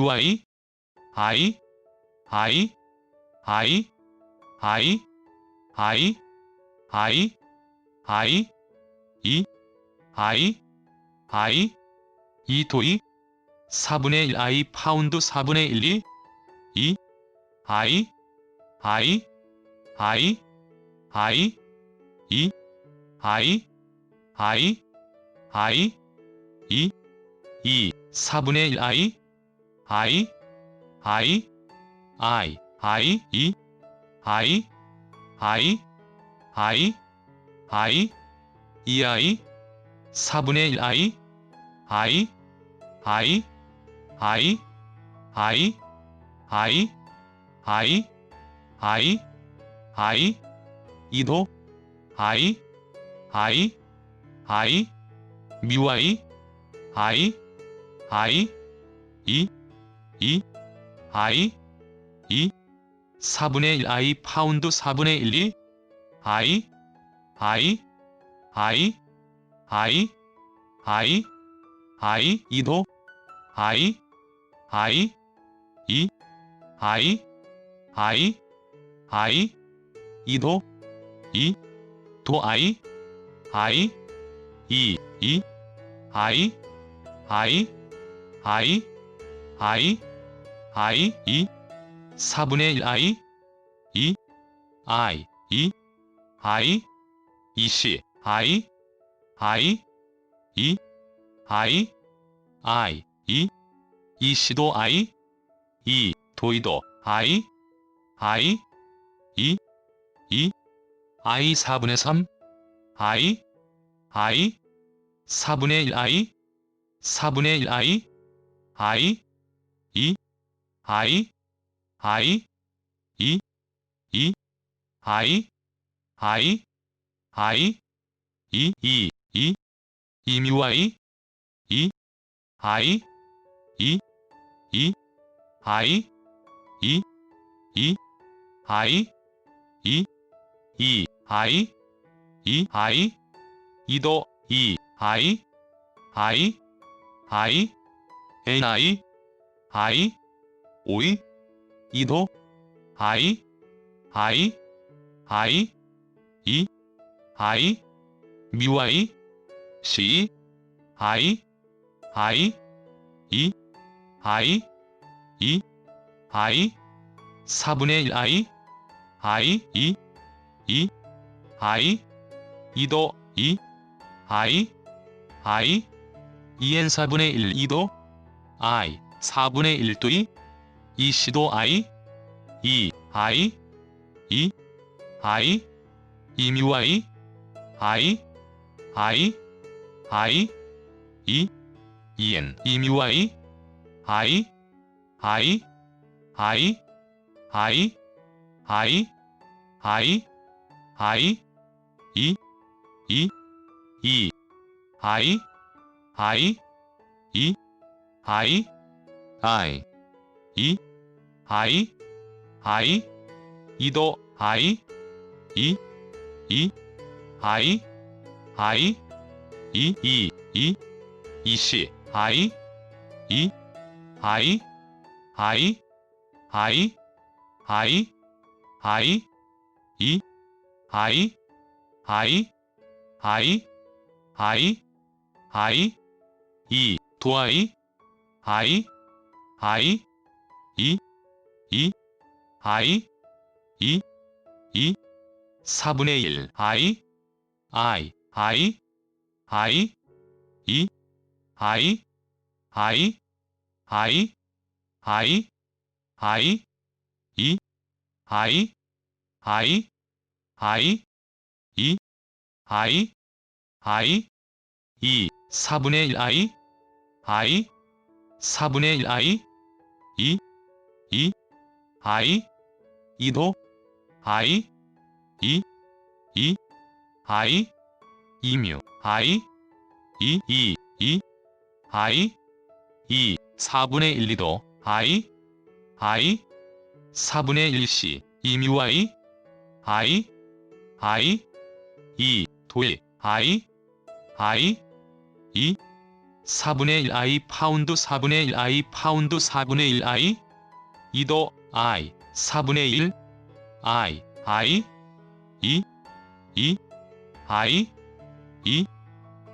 뮤i i i i i i i i 이 i i 2도이 4분의 1 i 파운드 4분의 1 2 2 i i i i 2 i i i 2 2 4분의 1 i i i i i 2 i i i i 2i 4분의 1 i i i i i i i i i 2도 i i i 뮤i i i 2 2 i 2 4분의 1 i 파운드 4분의 1 2 i i i i i i 2도 i i 2 i i i 2도 2 도 i i 2 2 i i i i i 2 4분의 1 i 2 i 2 i 2c i i 2 i i 2 2c도 i 2 도이도 i i 2 2 i 4분의 3 i i 4분의 1 i 4분의 1 i i 2 i i 2 2 i i i 2 2 2 2뮤i 2 i 2 2 i 2 2 i 2 2 i 2 i 2도 2 i i i n i i 5이 2도 i i i 2 i 뮤i c i i 2 i 2 i 4분의 1 i i 2 2 i 2도 2 i i 2n 4분의 1 2도 i 4분의 1도 2 2c도 i 2 i 2 i 2뮤i i i i 2 2n 2뮤i i i i i i i i 2 2 2 i i 2 i i 2 i i 2도 i 2 2 i i 2 2 2 2c i 2 i i i i i 2 i i i i i 2 도 i i i 2 2 i 2 2 4분의 1 i i i i 2 i i i i i 2 i i i 2 i i 2 4분의 1 i i 4분의 1 i 2 2 i 2도 i 2 2 i 2뮤 i 2 2 2 i 2 4분의 1 2도 i i 4분의 1c 2뮤i i i 2 도일 i i 2 4분의 1 I 파운드 4분의 1 I 파운드 4분의 1 I 2도 I 4분의 1 I 2 I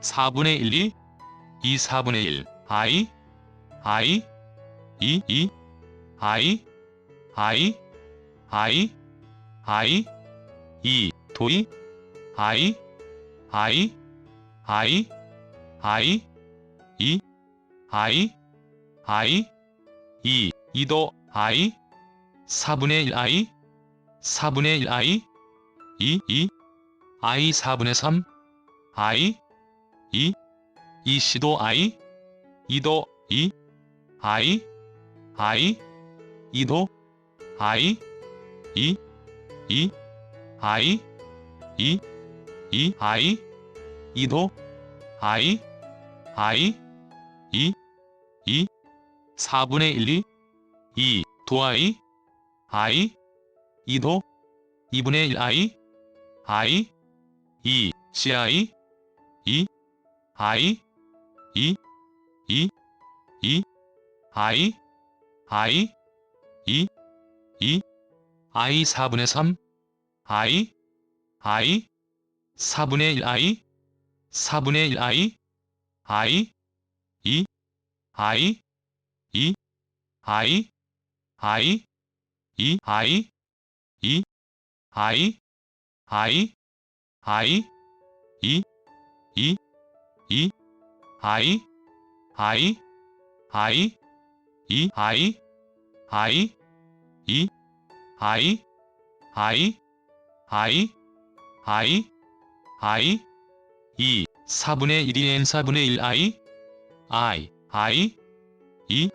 4분의 1 2 4분의 1 I 2 도이 I 2도 I 4분의 1 I 4분의 1 I 4분의 3 I 2C도 I 2도 I 2도 I 2 I 2도 I 4분의 1 2도 I 2도 2분의 1 I 2 I 4분의 3 I 4분의 1 I 4분의 1 I 2 4분의 1이 N 4분의 1 I 2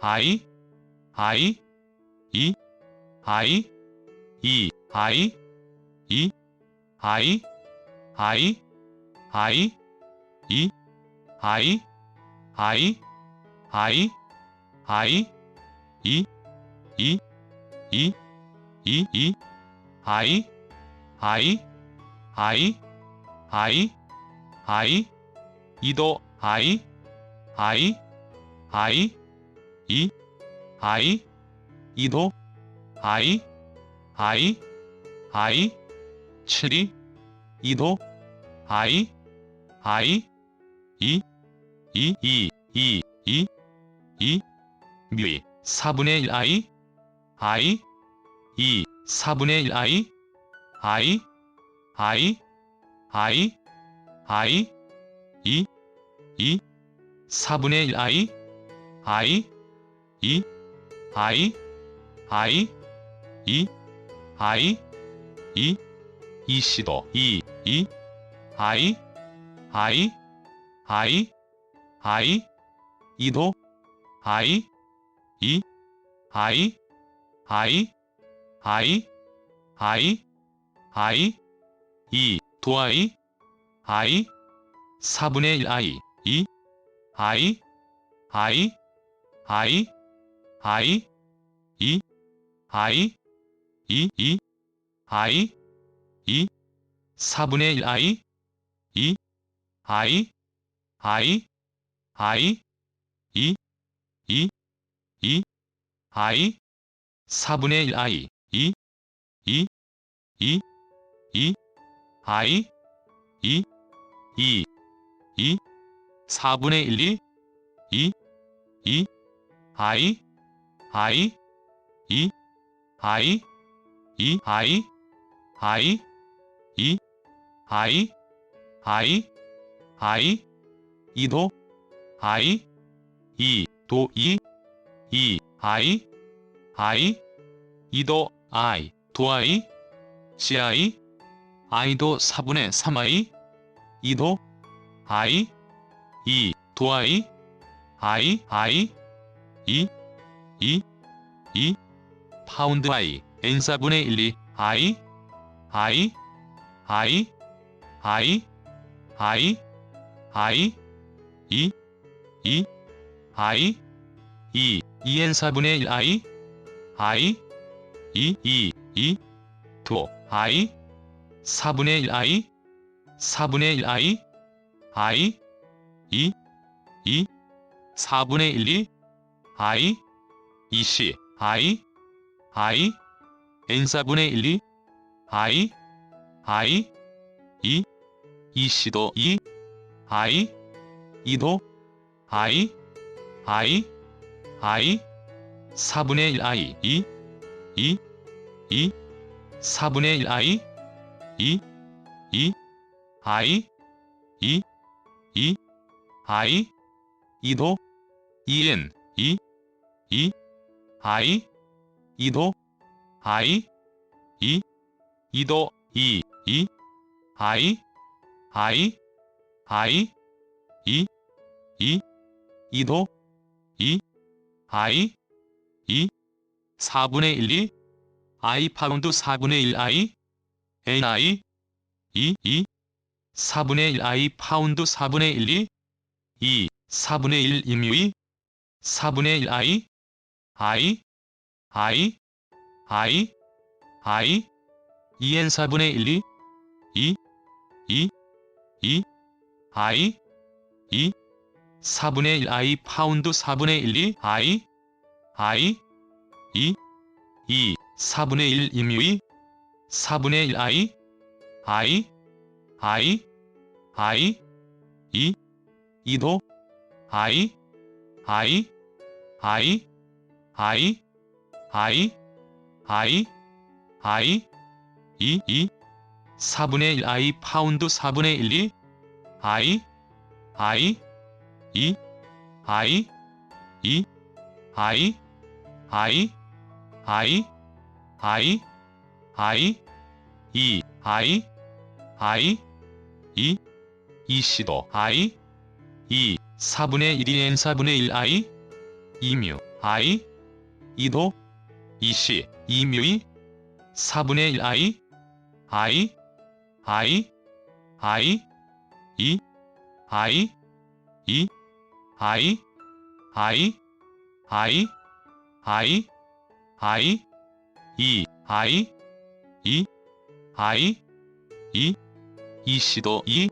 2도 I 2도 I 7 2도 I 2 4분의 1 I 4분의 1 I 4분의 1 I 2C도 I 2도 I 2도 I 4분의 1 I 4분의 1 I 4분의 1 4분의 1 2도 I 2도 이도 I 도 I도 4분의 3 2도 I 2도 파운드 N 4분의 1 2N 4분의 1 도 4분의 1 4분의 1 4분의 1이 I, 2C, I, N 4분의 1이 I, 2C도 2, I, 2도 I, 4분의 1 I, 2, 4분의 1 I, 2, I, 2도 EN, 2, I, 2도 I, 2도 I, 2도 I, 4분의 1이 I 파운드 4분의 1 I, NI, 4분의 1 I 파운드 4분의 1이 4분의 1 임유이, 4분의 1 I, EN 4분의 1이 4분의 1 I 파운드 4분의 1이 I, 4분의 1 임유이, 4분의 1 I, 2도 I, 4분의 1 I 파운드 4분의 1이 I, 2C도 I, 4분의 1이 N 4분의 1 I, 2뮤 I, 2도 2C, 2뮤이, 4분의 1 I, 2C도 2,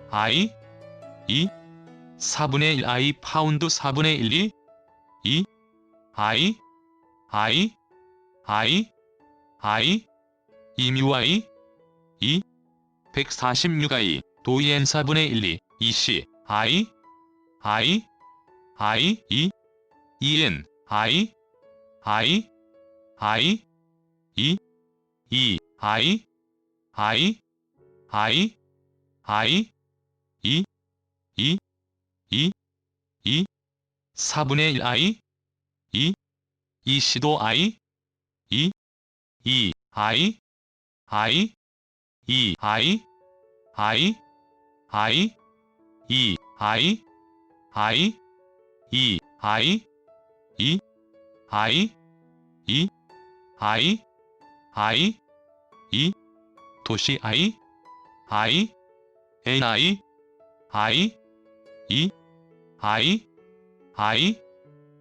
I, 4분의 1 I 파운드 4분의 1이 2뮤 I, 146 I, 도이 N 4분의 1이 2C, I, EN, I, 2, I, 4분의 1 I, 2C도 I, 2, I, 2, 도시 I, NI,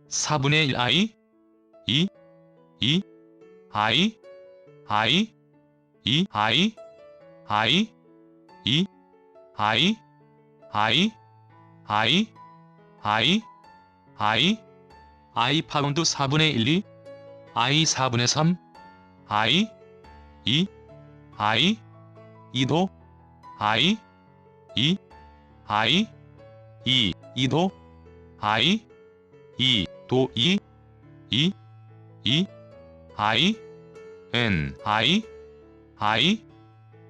4분의 1 I, 2, I 파운드 4분의 1이 I 4분의 3, I, 2도 I, 2도 I, 도 2, N,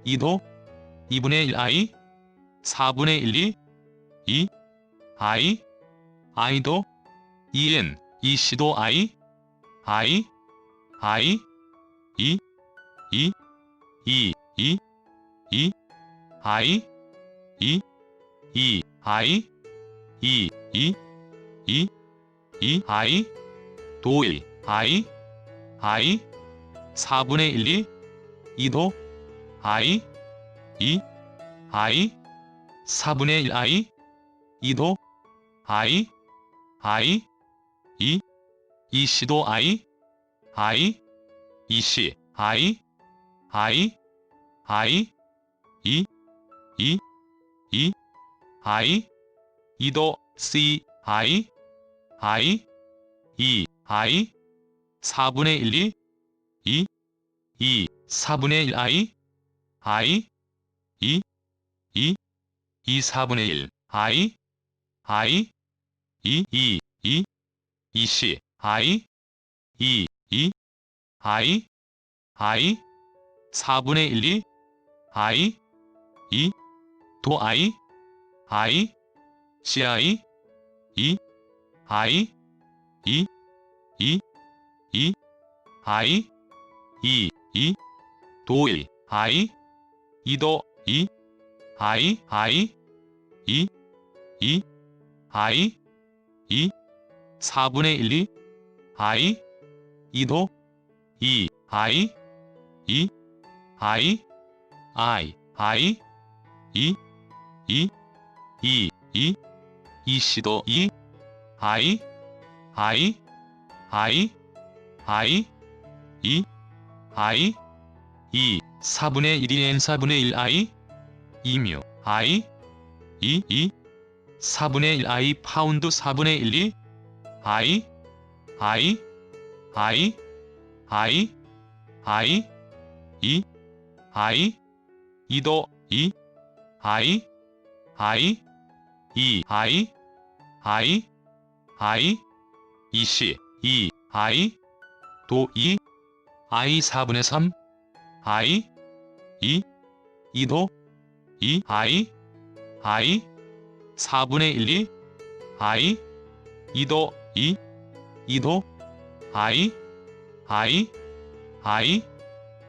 2도 2분의 1 I, 4분의 1이 2, I도 EN, 2C도 I, 2, 도일 I, 4분의 1이 2도 I, 4분의 1 I, 2도 I, 2C도 I, 2C, I, I, I, 2, 2, 2, I, 2도 C, I, 2, I, 4분의 1, 2, 4분의 1 I, 2, 4분의 1 I, 2, 2C, I, 2, I, 4분의 1, I, 2도 I, CI, 2, 2도 1, 2도 2, 4분의 1, 2도 2, C도 2, 4분의 1이 N 4분의 1 I, 2뮤, 4분의 1 I 파운드 4분의 1, 2, 2도 2, 2C, 2, 도 2, 4분의 3, 2도 2, 4분의 1, 2, 2도 2, 2도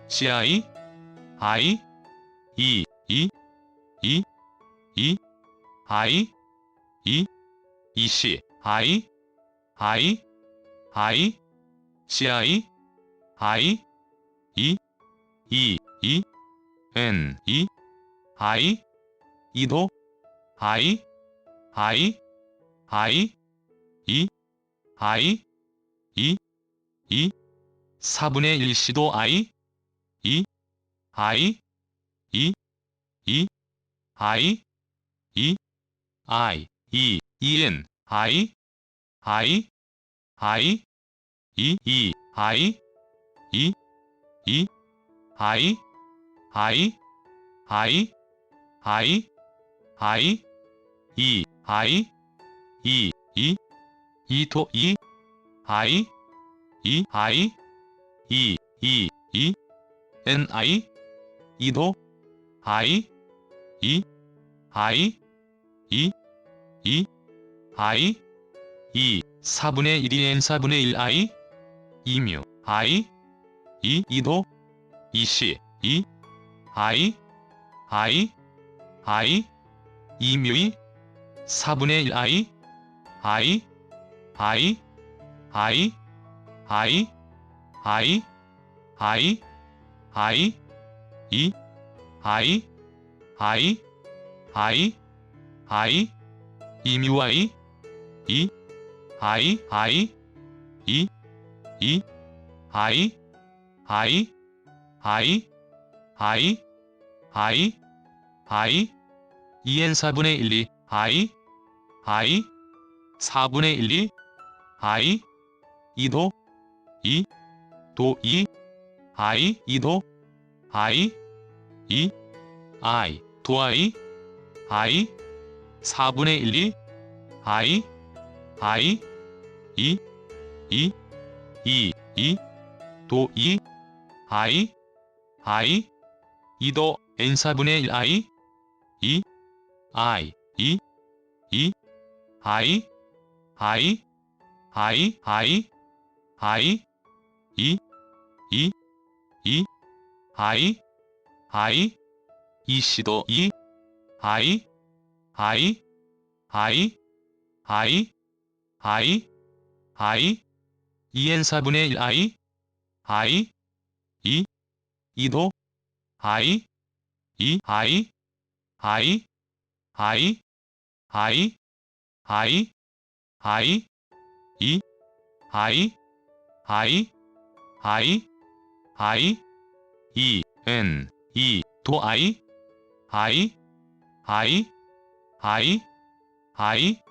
CI, 2C, CI, N, 2도 4분의 1 C도 I, 2, EN, 이도 2, NI, 이도 4분의 1이 N 4분의 1 I, 2뮤, 2도 2C, 2뮤 4분의 1 I, 2뮤 2N 4분의 1, 2, 4분의 1, 2, 2도 2, 도 2, 2도 2, 도 4분의 1, 2, 도 2, 2도 N 4분의 1 2, 2, 2C도 2, 2N 4분의 1 2, 2도 2, 2, n, 2, 도 I, I, I, I, I,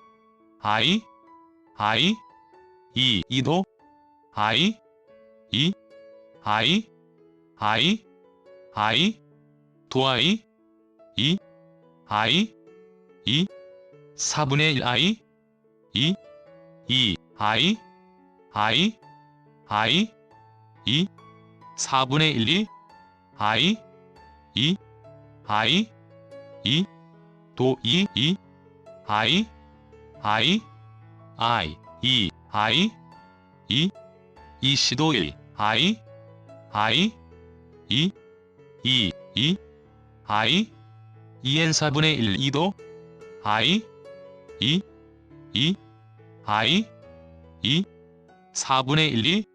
I, I, 2, 2도 I, I, I, I, I, 도 I, I, I, I, 4분의 1 I, I, I, I, I, I, I, 4분의 1 2, I, I, I, I, 도 I, I, I, I, I, I, I, I, 이시도 1, I, I, I, I, I, I, 2n 4분의 1 2도 I, I, I, I, I, 4분의 1 2,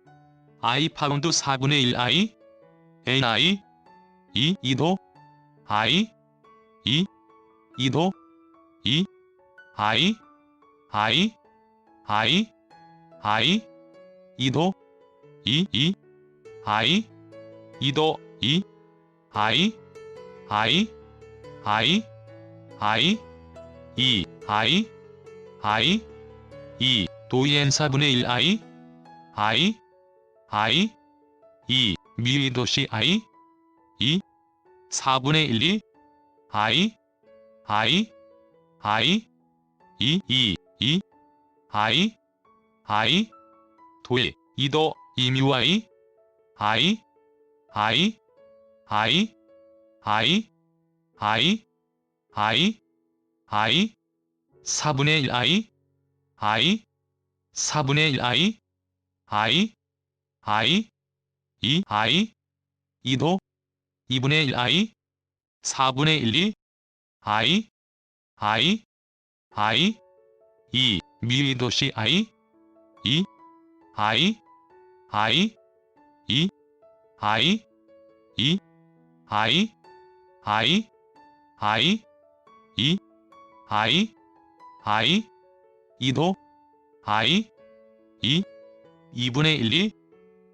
I 파운드 4분의 1 I, N I, I, 2도 I, I, 2도 I, I, I, I, I, 2도 I, I, I, 2도 I, I, I, I, I, I, I, I, 2, 도 2n 4분의 1 I, I, I, 2, 미도시 I, I, 4분의 1 2, I, I, I, 2, 2, 2, I, I, 도 1, 2도 이뮤 I, I, I, I, I, I, I, I, 4분의 1 I, I, 4분의 1 I, I, I, 2, I, 2도 2분의 1 I, 4분의 1 2, I, I, I, 2, 미도시 I, I, I, I, I, I, I, I, I, I, I, I, I, 2도 I, I, 2분의 1 2,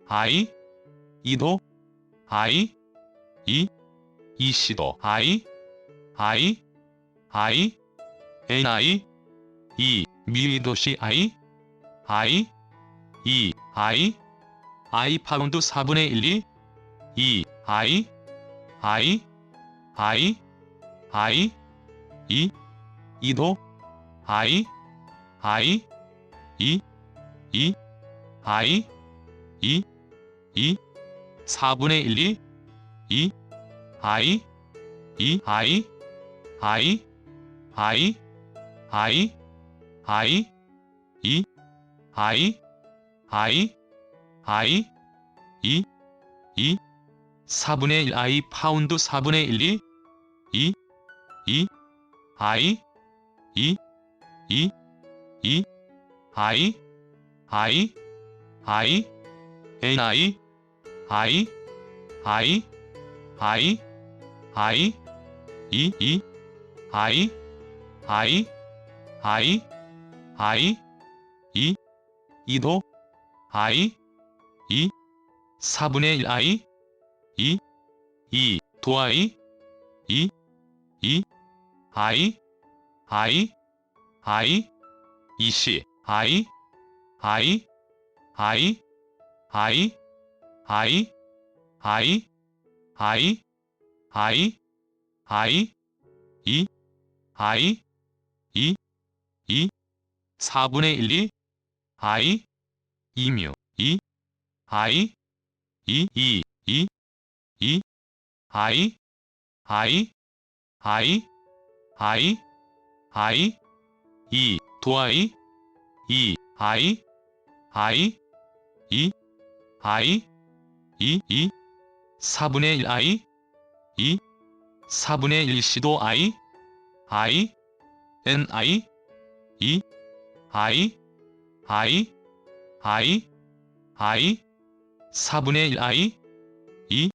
I, 2도 I, I, 2시도 I, I, I, N I, 2, 미도시 I, I, I, I, I 파운드 4분의 1 2, I, I, I, I, I, I, 2도 I, I, I, I, I, I, I, 4분의 1 2, I, I, I, I, I, I, I, I, I, I, I, I, I, I, 4분의 1 I 파운드 4분의 1 2, I, I, I, I, I, I, I, I, I, N I, I, I, I, I, I, I, I, I, I, I, 2도 I, I, 4분의 1 I, I, I, 도 I, I, I, I, I, I, 이시 I, I, I, I, I, I, I, I, I, I, I, I, I, 4분의 1 2, I, 이뮤, I, I, I, I, I, I, I, I, I, I, I, I, 도 I, I, I, I, I, I, I, I, 4분의 1 I, I, 4분의 1시도 I, I, N I, I, I, I, I, I, 4분의 1 I, I,